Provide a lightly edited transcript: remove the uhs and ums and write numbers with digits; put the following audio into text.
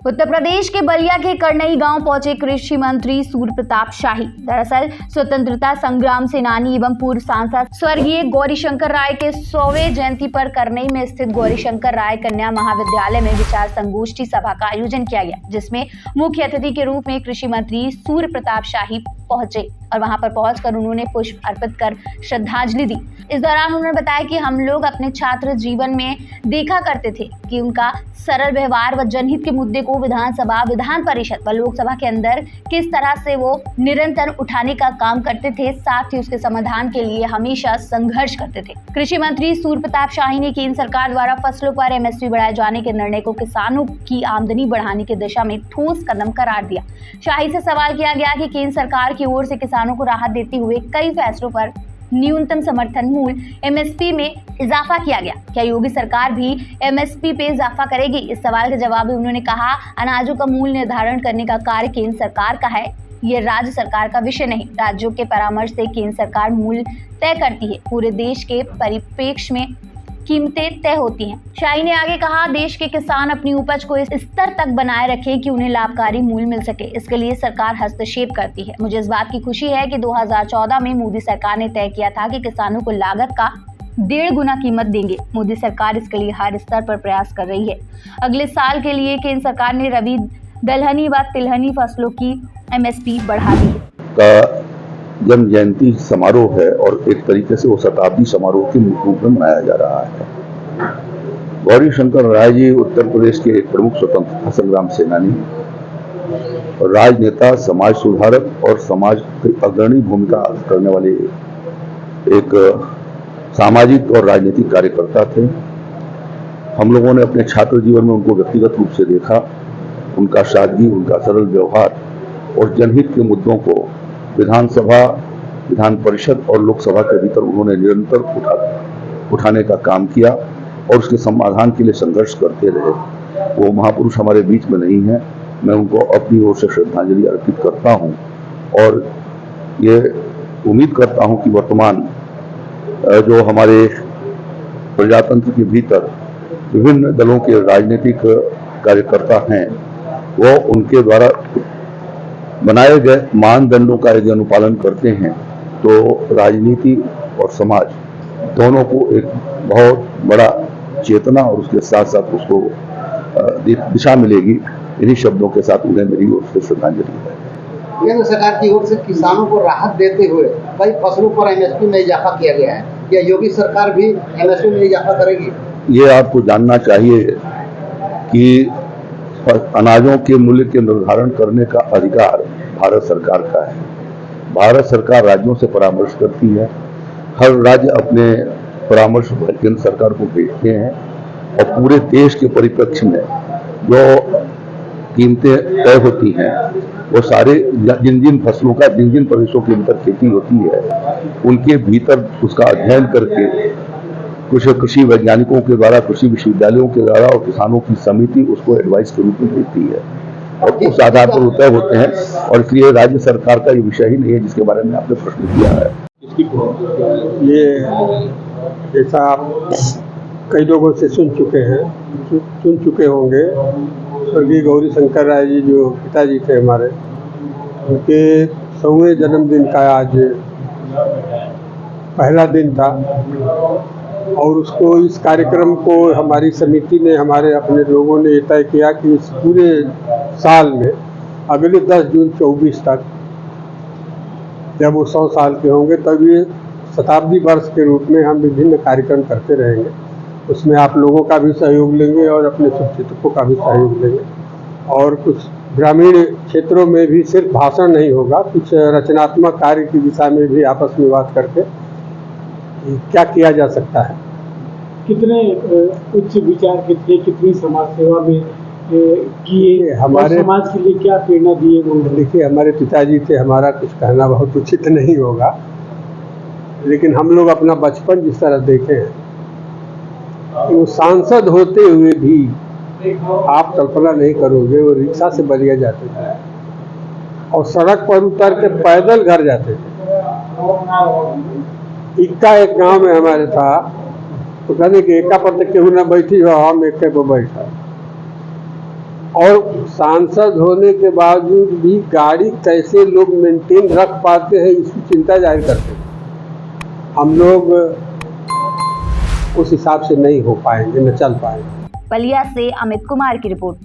उत्तर प्रदेश के बलिया के करनई गांव पहुंचे कृषि मंत्री सूर्य प्रताप शाही। दरअसल स्वतंत्रता संग्राम सेनानी एवं पूर्व सांसद स्वर्गीय गौरीशंकर राय के 100वें जयंती पर करनई में स्थित गौरीशंकर राय कन्या महाविद्यालय में विचार संगोष्ठी सभा का आयोजन किया गया, जिसमें मुख्य अतिथि के रूप में कृषि मंत्री सूर्य प्रताप शाही पहुंचे और वहां पर पहुंचकर उन्होंने पुष्प अर्पित कर श्रद्धांजलि दी। इस दौरान उन्होंने बताया कि हम लोग अपने छात्र जीवन में देखा करते थे कि उनका सरल व्यवहार व जनहित के मुद्दे को विधानसभा, विधान परिषद व लोकसभा के अंदर किस तरह से वो निरंतर उठाने का काम करते थे, साथ ही उसके समाधान के लिए हमेशा संघर्ष करते थे। कृषि मंत्री सूर्य प्रताप शाही ने केंद्र सरकार द्वारा फसलों पर एमएसपी बढ़ाए जाने के निर्णय को किसानों की आमदनी बढ़ाने की दिशा में ठोस कदम करार दिया। शाही से सवाल किया गया कि केंद्र सरकार की ओर से किसानों को राहत देते हुए कई फैसलों पर न्यूनतम समर्थन मूल्य एमएसपी में इजाफा किया गया, क्या योगी सरकार भी एमएसपी पे इजाफा करेगी? इस सवाल के जवाब में उन्होंने कहा, अनाजों का मूल्य निर्धारण करने का कार्य केंद्र सरकार का है, ये राज्य सरकार का विषय नहीं। राज्यों के परामर्श से केंद्र सरकार मूल्य तय करती है। पूरे देश के परिप्रेक्ष्य में कीमतें तय होती हैं। शाही ने आगे कहा, देश के किसान अपनी उपज को इस स्तर तक बनाए रखें कि उन्हें लाभकारी मूल्य मिल सके, इसके लिए सरकार हस्तक्षेप करती है। मुझे इस बात की खुशी है कि 2014 में मोदी सरकार ने तय किया था कि किसानों को लागत का 1.5 गुना कीमत देंगे। मोदी सरकार इसके लिए हर स्तर पर प्रयास कर रही है। अगले साल के लिए केंद्र सरकार ने रबी, दलहनी व तिलहनी फसलों की एमएसपी बढ़ा दी है। जन्म जयंती समारोह है और एक तरीके से वो शताब्दी समारोह के रूप में मनाया जा रहा है। गौरीशंकर राय जी उत्तर प्रदेश के एक प्रमुख स्वतंत्रता संग्राम सेनानी, राजनेता, समाज सुधारक और समाज की अग्रणी भूमिका करने वाले एक सामाजिक और राजनीतिक कार्यकर्ता थे। हम लोगों ने अपने छात्र जीवन में उनको व्यक्तिगत रूप से देखा। उनका सादगी, उनका सरल व्यवहार और जनहित के मुद्दों को विधानसभा, विधान परिषद और लोकसभा के भीतर उन्होंने निरंतर उठाने का काम किया और उसके समाधान के लिए संघर्ष करते रहे। वो महापुरुष हमारे बीच में नहीं है। मैं उनको अपनी ओर से श्रद्धांजलि अर्पित करता हूं और ये उम्मीद करता हूं कि वर्तमान जो हमारे प्रजातंत्र के भीतर विभिन्न दलों के राजनीतिक कार्यकर्ता हैं, वो उनके द्वारा बनाए गए मानदंडों का यदि अनुपालन करते हैं तो राजनीति और समाज दोनों को एक बहुत बड़ा चेतना और उसके साथ साथ उसको दिशा मिलेगी। इन्हीं शब्दों के साथ उन्हें मेरी ओर से श्रद्धांजलि है। केंद्र सरकार की ओर से किसानों को राहत देते हुए कई फसलों पर एमएसपी में इजाफा किया गया है, क्या योगी सरकार भी एमएसपी में इजाफा करेगी? ये आपको जानना चाहिए कि अनाजों के मूल्य के निर्धारण करने का अधिकार भारत सरकार का है। भारत सरकार राज्यों से परामर्श करती है। हर राज्य अपने परामर्श केंद्र सरकार को भेजते हैं और पूरे देश के परिप्रेक्ष्य में जो कीमतें तय होती हैं, वो सारे जिन जिन फसलों का जिन जिन प्रदेशों के भीतर खेती होती है, उनके भीतर उसका अध्ययन करके कुछ कृषि वैज्ञानिकों के द्वारा, कृषि विश्वविद्यालयों के द्वारा और किसानों की समिति उसको एडवाइस के रूप में देती है और उस आधार पर तय होते हैं। और इसलिए राज्य सरकार का ये विषय ही नहीं है जिसके बारे में आपने प्रश्न किया है। ये जैसा आप कई लोगों से सुन चुके होंगे, स्वर्गीय गौरीशंकर राय जी जो पिताजी थे हमारे, उनके 100वें जन्मदिन का आज पहला दिन था और उसको, इस कार्यक्रम को हमारी समिति ने, हमारे अपने लोगों ने तय किया कि इस पूरे साल में अगले 10 जून 24 तक जब वो 100 साल के होंगे तब ये शताब्दी वर्ष के रूप में हम विभिन्न कार्यक्रम करते रहेंगे। उसमें आप लोगों का भी सहयोग लेंगे और अपने शुभचिंतकों का भी सहयोग लेंगे और कुछ ग्रामीण क्षेत्रों में भी सिर्फ भाषण नहीं होगा, कुछ रचनात्मक कार्य की दिशा में भी आपस में बात करके क्या किया जा सकता है। कितने उच्च विचार के थे, कितनी समाज सेवा में किए, हमारे समाज के लिए क्या प्रेरणा दिए? देखिए, हमारे पिताजी थे, हमारा कुछ कहना बहुत उचित नहीं होगा, लेकिन हम लोग अपना बचपन जिस तरह देखे हैं, वो सांसद होते हुए भी आप कल्पना नहीं करोगे, वो रिक्शा से बलिया जाते थे और सड़क पर उतर के पैदल घर जाते थे। इक्का एक गांव में हमारे था, तो कहते कि एका पर केहू ना बैठी हो, हम एक पे बैठा और सांसद होने के बावजूद भी गाड़ी कैसे लोग मेंटेन रख पाते हैं इसकी चिंता जाहिर करते हैं। हम लोग उस हिसाब से नहीं हो पाएंगे, न चल पाएंगे। बलिया से अमित कुमार की रिपोर्ट।